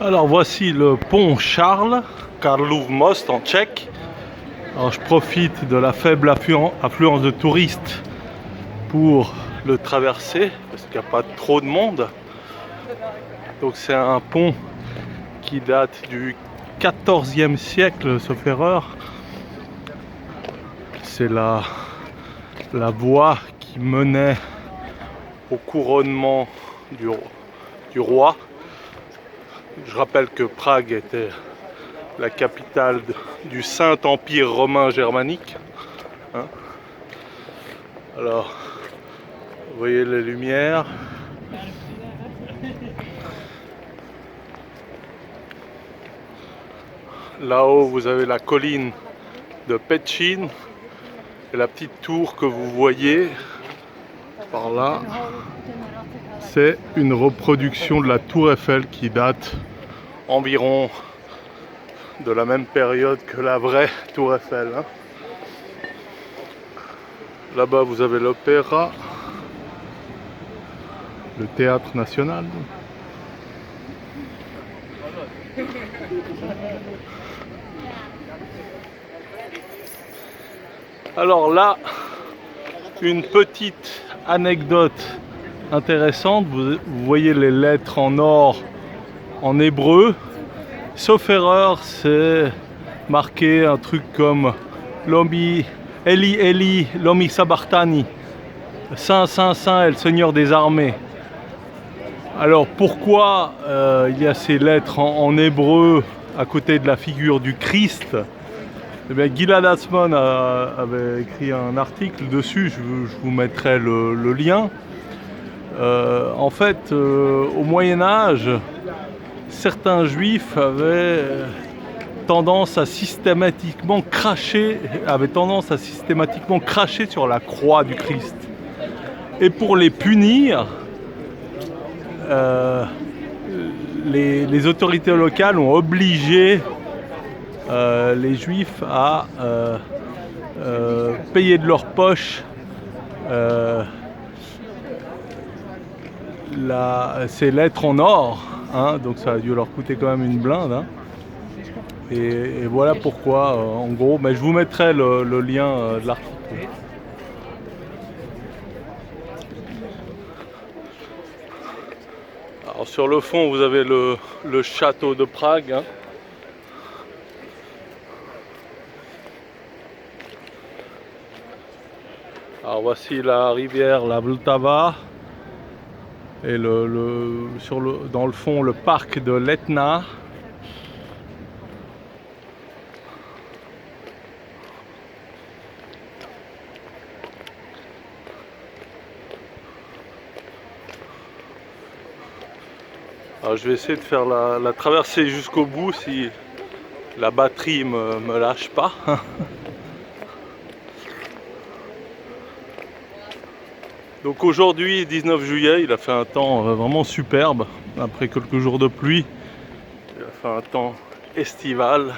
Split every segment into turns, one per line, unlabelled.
Alors voici le pont Charles, Karlov Most en tchèque. Alors je profite de la faible affluence de touristes pour le traverser parce qu'il n'y a pas trop de monde. Donc c'est un pont qui date du 14e siècle, sauf erreur. C'est la voie qui menait au couronnement du roi. Je rappelle que Prague était la capitale du Saint-Empire romain germanique. Alors, vous voyez les lumières. Là-haut, vous avez la colline de Petchin et la petite tour que vous voyez par là. C'est une reproduction de la tour Eiffel qui date environ de la même période que la vraie tour Eiffel. Là-bas, vous avez l'opéra, le théâtre national. Alors là, une petite anecdote intéressante. Vous voyez les lettres en or en hébreu. Sauf erreur, c'est marqué un truc comme Lomi Eli Eli Lomi Sabartani. Saint, Saint, Saint est le Seigneur des armées. Alors pourquoi il y a ces lettres en hébreu à côté de la figure du Christ? Eh bien, Gilad Atzmon avait écrit un article dessus, je vous mettrai le lien. En fait, au Moyen-Âge, certains juifs avaient tendance à systématiquement cracher sur la croix du Christ. Et pour les punir, les autorités locales ont obligé les juifs à payer de leur poche ces lettres en or, donc ça a dû leur coûter quand même une blinde. Et voilà pourquoi, en gros, mais je vous mettrai le lien de l'article. Alors sur le fond, vous avez le château de Prague. Alors voici la rivière, la Vltava, et dans le fond le parc de l'Etna. Alors je vais essayer de faire la traversée jusqu'au bout si la batterie me lâche pas. Donc aujourd'hui, 19 juillet, il a fait un temps vraiment superbe. Après quelques jours de pluie, il a fait un temps estival.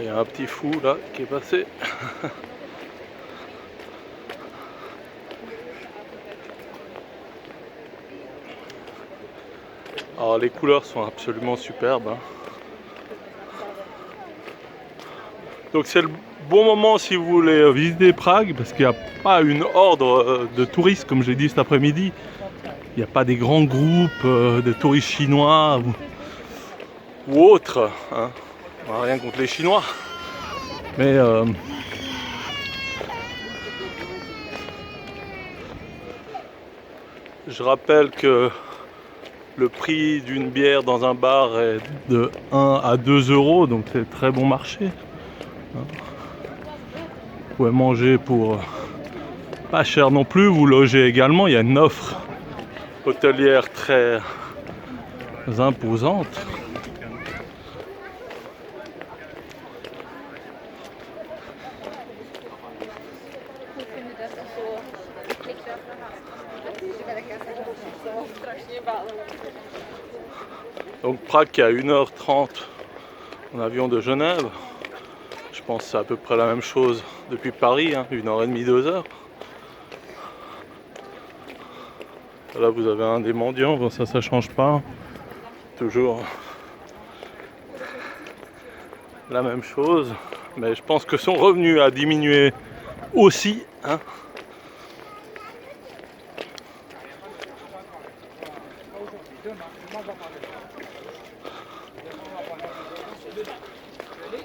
Il y a un petit fou là qui est passé. Alors les couleurs sont absolument superbes. Donc c'est le bon moment si vous voulez visiter Prague, parce qu'il n'y a pas une horde de touristes comme j'ai dit cet après-midi. Il n'y a pas des grands groupes de touristes chinois ou autres. On n'a rien contre les Chinois. Mais je rappelle que le prix d'une bière dans un bar est de 1 à 2 euros, donc c'est très bon marché. Vous pouvez manger pour pas cher non plus, vous logez également. Il y a une offre hôtelière très imposante. Donc Prague qui est à 1h30 en avion de Genève. Je pense que c'est à peu près la même chose depuis Paris, hein, 1h30, 2h. Là vous avez un des mendiants, bon, ça change pas. Toujours la même chose. Mais je pense que son revenu a diminué aussi, hein.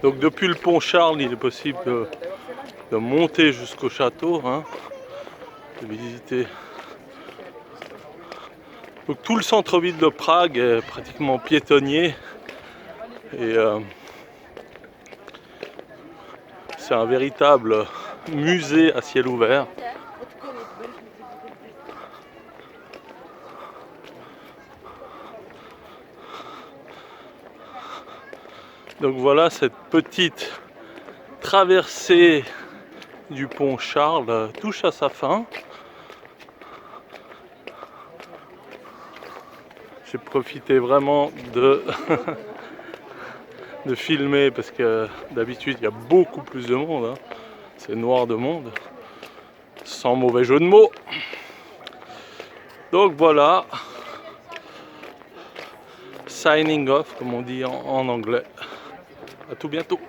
Donc depuis le pont Charles, il est possible de monter jusqu'au château, hein, de visiter. Donc tout le centre-ville de Prague est pratiquement piétonnier et c'est un véritable musée à ciel ouvert. Donc voilà, cette petite traversée du pont Charles touche à sa fin. J'ai profité vraiment de filmer parce que d'habitude il y a beaucoup plus de monde, hein. C'est noir de monde, sans mauvais jeu de mots. Donc voilà, signing off comme on dit en anglais. À tout bientôt.